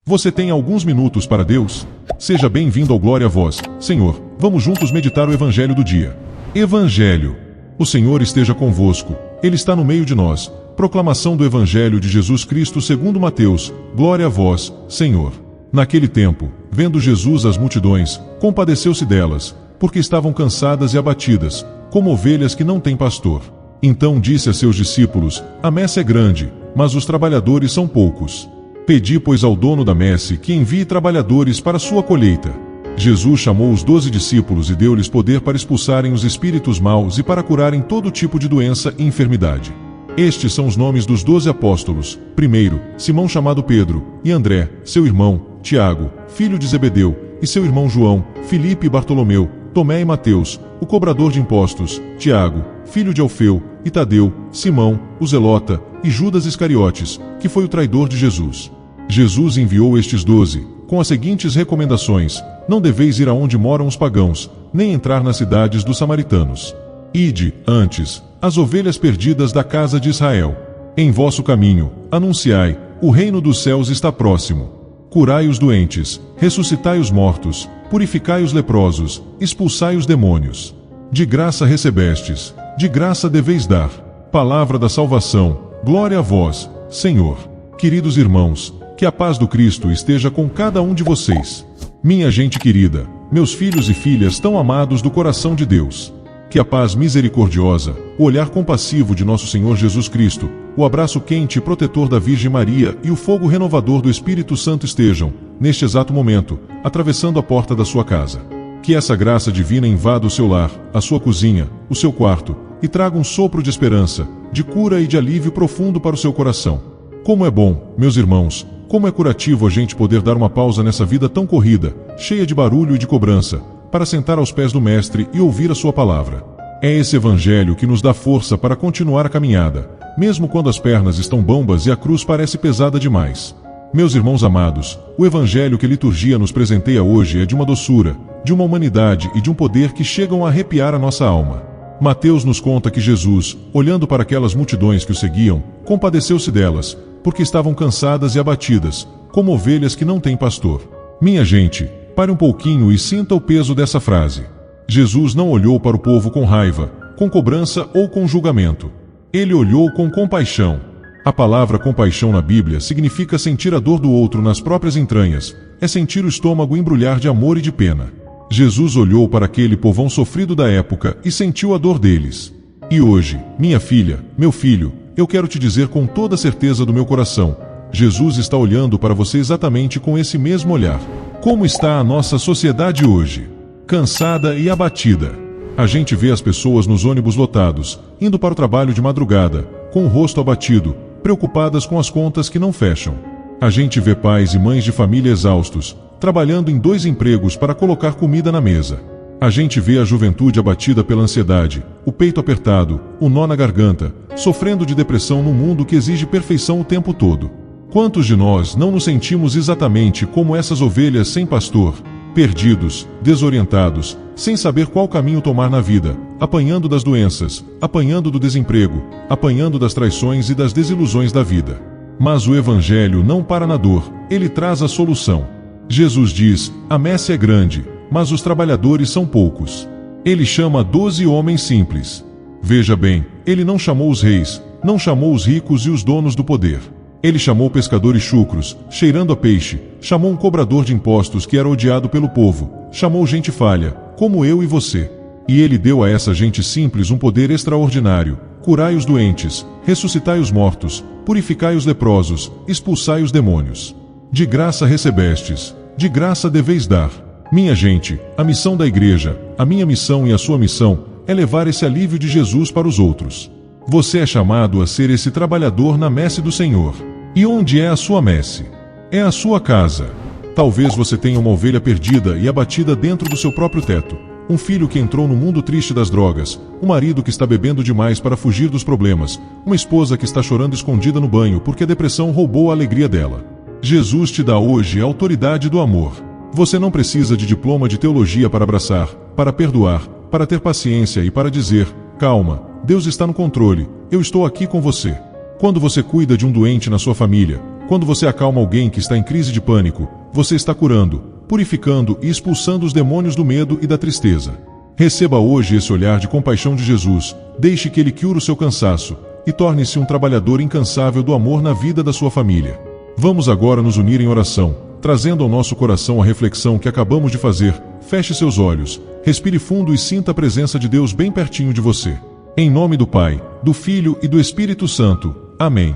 Você tem alguns minutos para Deus? Seja bem-vindo ao Glória a Vós, Senhor. Vamos juntos meditar o Evangelho do dia. Evangelho. O Senhor esteja convosco. Ele está no meio de nós. Proclamação do Evangelho de Jesus Cristo segundo Mateus. Glória a vós, Senhor. Naquele tempo, vendo Jesus as multidões, compadeceu-se delas, porque estavam cansadas e abatidas, como ovelhas que não têm pastor. Então disse a seus discípulos: A messe é grande, mas os trabalhadores são poucos. Pedi, pois, ao dono da messe que envie trabalhadores para a sua colheita. Jesus chamou os 12 discípulos e deu-lhes poder para expulsarem os espíritos maus e para curarem todo tipo de doença e enfermidade. Estes são os nomes dos 12 apóstolos. Primeiro, Simão chamado Pedro, e André, seu irmão, Tiago, filho de Zebedeu, e seu irmão João, Filipe e Bartolomeu, Tomé e Mateus, o cobrador de impostos, Tiago, filho de Alfeu, e Tadeu, Simão, o Zelota, e Judas Iscariotes, que foi o traidor de Jesus. Jesus enviou estes 12, com as seguintes recomendações: não deveis ir aonde moram os pagãos, nem entrar nas cidades dos samaritanos. Ide, antes, as ovelhas perdidas da casa de Israel. Em vosso caminho, anunciai: o reino dos céus está próximo. Curai os doentes, ressuscitai os mortos, purificai os leprosos, expulsai os demônios. De graça recebestes, de graça deveis dar. Palavra da salvação, glória a vós, Senhor. Queridos irmãos, que a paz do Cristo esteja com cada um de vocês. Minha gente querida, meus filhos e filhas tão amados do coração de Deus. Que a paz misericordiosa, o olhar compassivo de nosso Senhor Jesus Cristo, o abraço quente e protetor da Virgem Maria e o fogo renovador do Espírito Santo estejam, neste exato momento, atravessando a porta da sua casa. Que essa graça divina invada o seu lar, a sua cozinha, o seu quarto, e traga um sopro de esperança, de cura e de alívio profundo para o seu coração. Como é bom, meus irmãos, como é curativo a gente poder dar uma pausa nessa vida tão corrida, cheia de barulho e de cobrança, para sentar aos pés do Mestre e ouvir a sua palavra. É esse Evangelho que nos dá força para continuar a caminhada, mesmo quando as pernas estão bambas e a cruz parece pesada demais. Meus irmãos amados, o Evangelho que a liturgia nos presenteia hoje é de uma doçura, de uma humanidade e de um poder que chegam a arrepiar a nossa alma. Mateus nos conta que Jesus, olhando para aquelas multidões que o seguiam, compadeceu-se delas, porque estavam cansadas e abatidas, como ovelhas que não têm pastor. Minha gente, pare um pouquinho e sinta o peso dessa frase. Jesus não olhou para o povo com raiva, com cobrança ou com julgamento. Ele olhou com compaixão. A palavra compaixão na Bíblia significa sentir a dor do outro nas próprias entranhas, é sentir o estômago embrulhar de amor e de pena. Jesus olhou para aquele povão sofrido da época e sentiu a dor deles. E hoje, minha filha, meu filho, eu quero te dizer com toda a certeza do meu coração, Jesus está olhando para você exatamente com esse mesmo olhar. Como está a nossa sociedade hoje? Cansada e abatida. A gente vê as pessoas nos ônibus lotados, indo para o trabalho de madrugada, com o rosto abatido, preocupadas com as contas que não fecham. A gente vê pais e mães de família exaustos, trabalhando em 2 empregos para colocar comida na mesa. A gente vê a juventude abatida pela ansiedade, o peito apertado, o nó na garganta, sofrendo de depressão num mundo que exige perfeição o tempo todo. Quantos de nós não nos sentimos exatamente como essas ovelhas sem pastor, perdidos, desorientados, sem saber qual caminho tomar na vida, apanhando das doenças, apanhando do desemprego, apanhando das traições e das desilusões da vida? Mas o Evangelho não para na dor, ele traz a solução. Jesus diz: a messe é grande, mas os trabalhadores são poucos. Ele chama 12 homens simples. Veja bem, ele não chamou os reis, não chamou os ricos e os donos do poder. Ele chamou pescadores chucros, cheirando a peixe, chamou um cobrador de impostos que era odiado pelo povo, chamou gente falha, como eu e você. E ele deu a essa gente simples um poder extraordinário: curai os doentes, ressuscitai os mortos, purificai os leprosos, expulsai os demônios. De graça recebestes, de graça deveis dar. Minha gente, a missão da igreja, a minha missão e a sua missão, é levar esse alívio de Jesus para os outros. Você é chamado a ser esse trabalhador na messe do Senhor. E onde é a sua messe? É a sua casa. Talvez você tenha uma ovelha perdida e abatida dentro do seu próprio teto, um filho que entrou no mundo triste das drogas, um marido que está bebendo demais para fugir dos problemas, uma esposa que está chorando escondida no banho porque a depressão roubou a alegria dela. Jesus te dá hoje a autoridade do amor. Você não precisa de diploma de teologia para abraçar, para perdoar, para ter paciência e para dizer: calma, Deus está no controle, eu estou aqui com você. Quando você cuida de um doente na sua família, Quando você acalma alguém que está em crise de pânico, você está curando, purificando e expulsando os demônios do medo e da tristeza. Receba hoje esse olhar de compaixão de Jesus, deixe que Ele cure o seu cansaço e torne-se um trabalhador incansável do amor na vida da sua família. Vamos agora nos unir em oração, trazendo ao nosso coração a reflexão que acabamos de fazer. Feche seus olhos, respire fundo e sinta a presença de Deus bem pertinho de você. Em nome do Pai, do Filho e do Espírito Santo. Amém.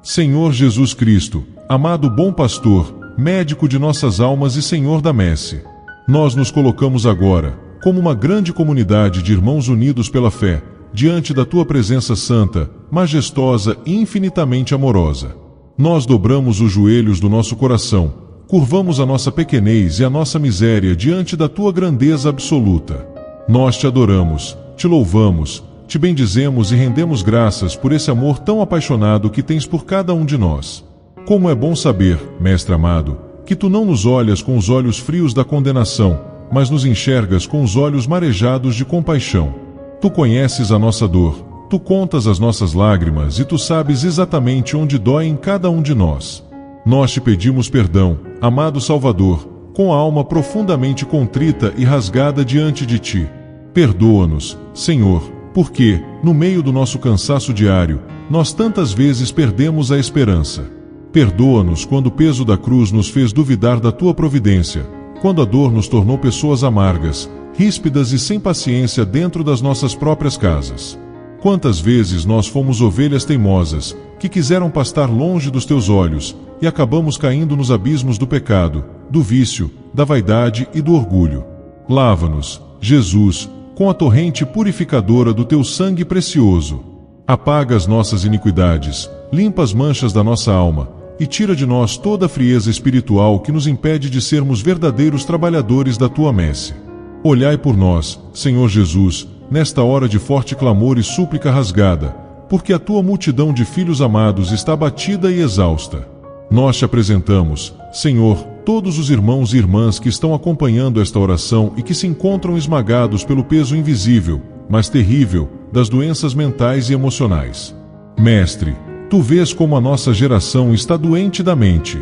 Senhor Jesus Cristo, amado bom pastor, médico de nossas almas e Senhor da messe, nós nos colocamos agora, como uma grande comunidade de irmãos unidos pela fé, diante da Tua presença santa, majestosa e infinitamente amorosa. Nós dobramos os joelhos do nosso coração, curvamos a nossa pequenez e a nossa miséria diante da Tua grandeza absoluta. Nós Te adoramos, Te louvamos, Te bendizemos e rendemos graças por esse amor tão apaixonado que tens por cada um de nós. Como é bom saber, Mestre amado, que Tu não nos olhas com os olhos frios da condenação, mas nos enxergas com os olhos marejados de compaixão. Tu conheces a nossa dor, Tu contas as nossas lágrimas e Tu sabes exatamente onde dói em cada um de nós. Nós Te pedimos perdão, amado Salvador, com a alma profundamente contrita e rasgada diante de Ti. Perdoa-nos, Senhor, porque, no meio do nosso cansaço diário, nós tantas vezes perdemos a esperança. Perdoa-nos quando o peso da cruz nos fez duvidar da Tua providência, quando a dor nos tornou pessoas amargas, ríspidas e sem paciência dentro das nossas próprias casas. Quantas vezes nós fomos ovelhas teimosas, que quiseram pastar longe dos Teus olhos, e acabamos caindo nos abismos do pecado, do vício, da vaidade e do orgulho. Lava-nos, Jesus, com a torrente purificadora do Teu sangue precioso. Apaga as nossas iniquidades, limpa as manchas da nossa alma, e tira de nós toda a frieza espiritual que nos impede de sermos verdadeiros trabalhadores da Tua messe. Olhai por nós, Senhor Jesus, nesta hora de forte clamor e súplica rasgada, porque a Tua multidão de filhos amados está abatida e exausta. Nós Te apresentamos, Senhor, todos os irmãos e irmãs que estão acompanhando esta oração e que se encontram esmagados pelo peso invisível, mas terrível, das doenças mentais e emocionais. Mestre, Tu vês como a nossa geração está doente da mente.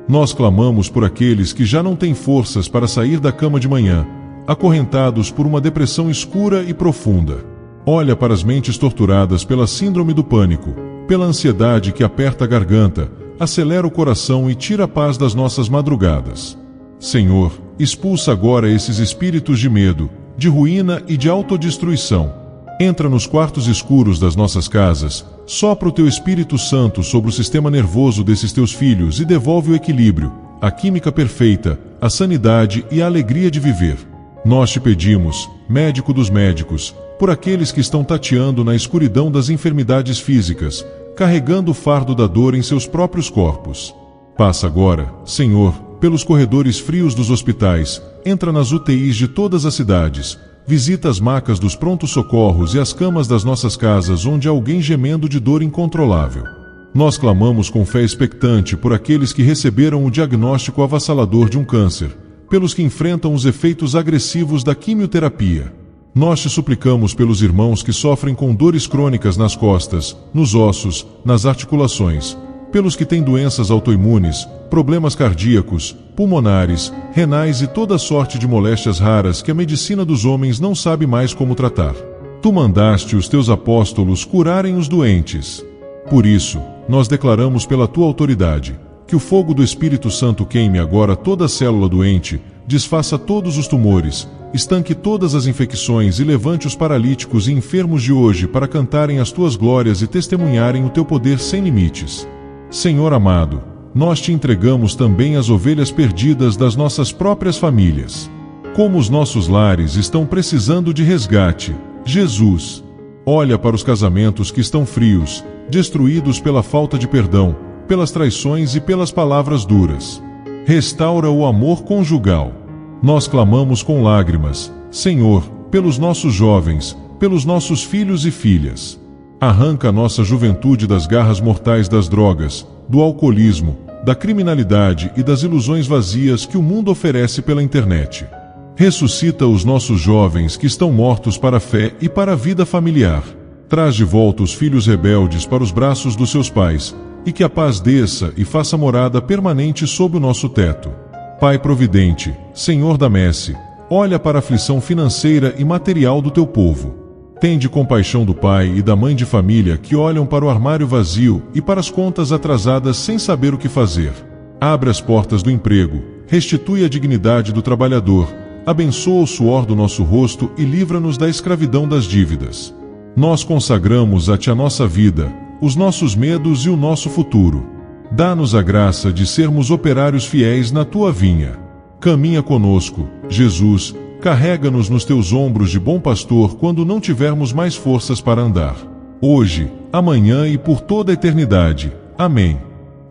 Nós clamamos por aqueles que já não têm forças para sair da cama de manhã, acorrentados por uma depressão escura e profunda. Olha para as mentes torturadas pela síndrome do pânico, pela ansiedade que aperta a garganta, acelera o coração e tira a paz das nossas madrugadas. Senhor, expulsa agora esses espíritos de medo, de ruína e de autodestruição. Entra nos quartos escuros das nossas casas, sopra o Teu Espírito Santo sobre o sistema nervoso desses Teus filhos e devolve o equilíbrio, a química perfeita, a sanidade e a alegria de viver. Nós Te pedimos, médico dos médicos, por aqueles que estão tateando na escuridão das enfermidades físicas, carregando o fardo da dor em seus próprios corpos. Passa agora, Senhor, pelos corredores frios dos hospitais, entra nas UTIs de todas as cidades, visita as macas dos prontos socorros e as camas das nossas casas onde há alguém gemendo de dor incontrolável. Nós clamamos com fé expectante por aqueles que receberam o diagnóstico avassalador de um câncer, pelos que enfrentam os efeitos agressivos da quimioterapia. Nós Te suplicamos pelos irmãos que sofrem com dores crônicas nas costas, nos ossos, nas articulações, pelos que têm doenças autoimunes, problemas cardíacos, pulmonares, renais e toda sorte de moléstias raras que a medicina dos homens não sabe mais como tratar. Tu mandaste os Teus apóstolos curarem os doentes. Por isso, nós declaramos pela Tua autoridade, que o fogo do Espírito Santo queime agora toda a célula doente, desfaça todos os tumores, estanque todas as infecções e levante os paralíticos e enfermos de hoje para cantarem as Tuas glórias e testemunharem o Teu poder sem limites. Senhor amado, nós Te entregamos também as ovelhas perdidas das nossas próprias famílias. Como os nossos lares estão precisando de resgate, Jesus, olha para os casamentos que estão frios, destruídos pela falta de perdão, pelas traições e pelas palavras duras. Restaura o amor conjugal. Nós clamamos com lágrimas, Senhor, pelos nossos jovens, pelos nossos filhos e filhas. Arranca a nossa juventude das garras mortais das drogas, do alcoolismo, da criminalidade e das ilusões vazias que o mundo oferece pela internet. Ressuscita os nossos jovens que estão mortos para a fé e para a vida familiar. Traz de volta os filhos rebeldes para os braços dos seus pais, e que a paz desça e faça morada permanente sob o nosso teto. Pai providente, Senhor da messe, olha para a aflição financeira e material do teu povo. Tende compaixão do pai e da mãe de família que olham para o armário vazio e para as contas atrasadas sem saber o que fazer. Abre as portas do emprego, restitui a dignidade do trabalhador, abençoa o suor do nosso rosto e livra-nos da escravidão das dívidas. Nós consagramos a Ti a nossa vida, os nossos medos e o nosso futuro. Dá-nos a graça de sermos operários fiéis na Tua vinha. Caminha conosco, Jesus, carrega-nos nos Teus ombros de bom pastor quando não tivermos mais forças para andar. Hoje, amanhã e por toda a eternidade. Amém.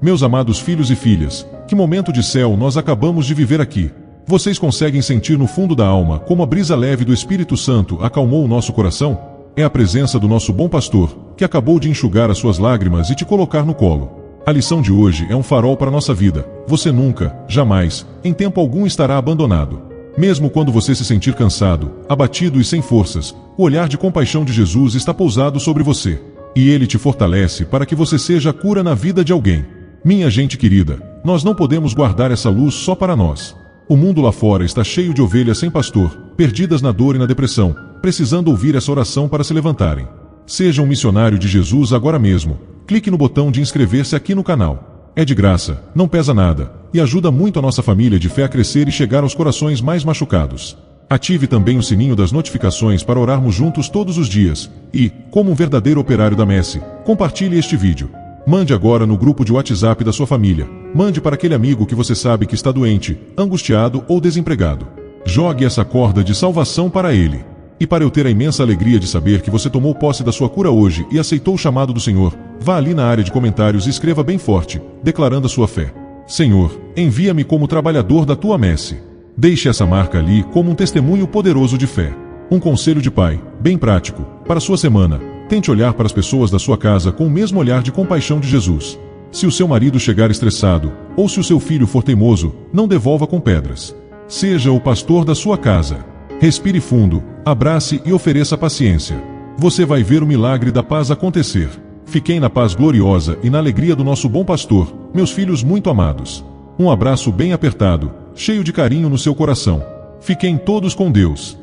Meus amados filhos e filhas, que momento de céu nós acabamos de viver aqui. Vocês conseguem sentir no fundo da alma como a brisa leve do Espírito Santo acalmou o nosso coração? É a presença do nosso bom pastor, que acabou de enxugar as suas lágrimas e te colocar no colo. A lição de hoje é um farol para a nossa vida. Você nunca, jamais, em tempo algum estará abandonado. Mesmo quando você se sentir cansado, abatido e sem forças, o olhar de compaixão de Jesus está pousado sobre você. E ele te fortalece para que você seja a cura na vida de alguém. Minha gente querida, nós não podemos guardar essa luz só para nós. O mundo lá fora está cheio de ovelhas sem pastor, perdidas na dor e na depressão, precisando ouvir essa oração para se levantarem. Seja um missionário de Jesus agora mesmo. Clique no botão de inscrever-se aqui no canal. É de graça, não pesa nada, e ajuda muito a nossa família de fé a crescer e chegar aos corações mais machucados. Ative também o sininho das notificações para orarmos juntos todos os dias, e, como um verdadeiro operário da messe, compartilhe este vídeo. Mande agora no grupo de WhatsApp da sua família. Mande para aquele amigo que você sabe que está doente, angustiado ou desempregado. Jogue essa corda de salvação para ele. E para eu ter a imensa alegria de saber que você tomou posse da sua cura hoje e aceitou o chamado do Senhor, vá ali na área de comentários e escreva bem forte, declarando a sua fé. Senhor, envia-me como trabalhador da tua messe. Deixe essa marca ali como um testemunho poderoso de fé. Um conselho de pai, bem prático, para a sua semana. Tente olhar para as pessoas da sua casa com o mesmo olhar de compaixão de Jesus. Se o seu marido chegar estressado, ou se o seu filho for teimoso, não devolva com pedras. Seja o pastor da sua casa. Respire fundo, abrace e ofereça paciência. Você vai ver o milagre da paz acontecer. Fiquem na paz gloriosa e na alegria do nosso bom pastor, meus filhos muito amados. Um abraço bem apertado, cheio de carinho no seu coração. Fiquem todos com Deus.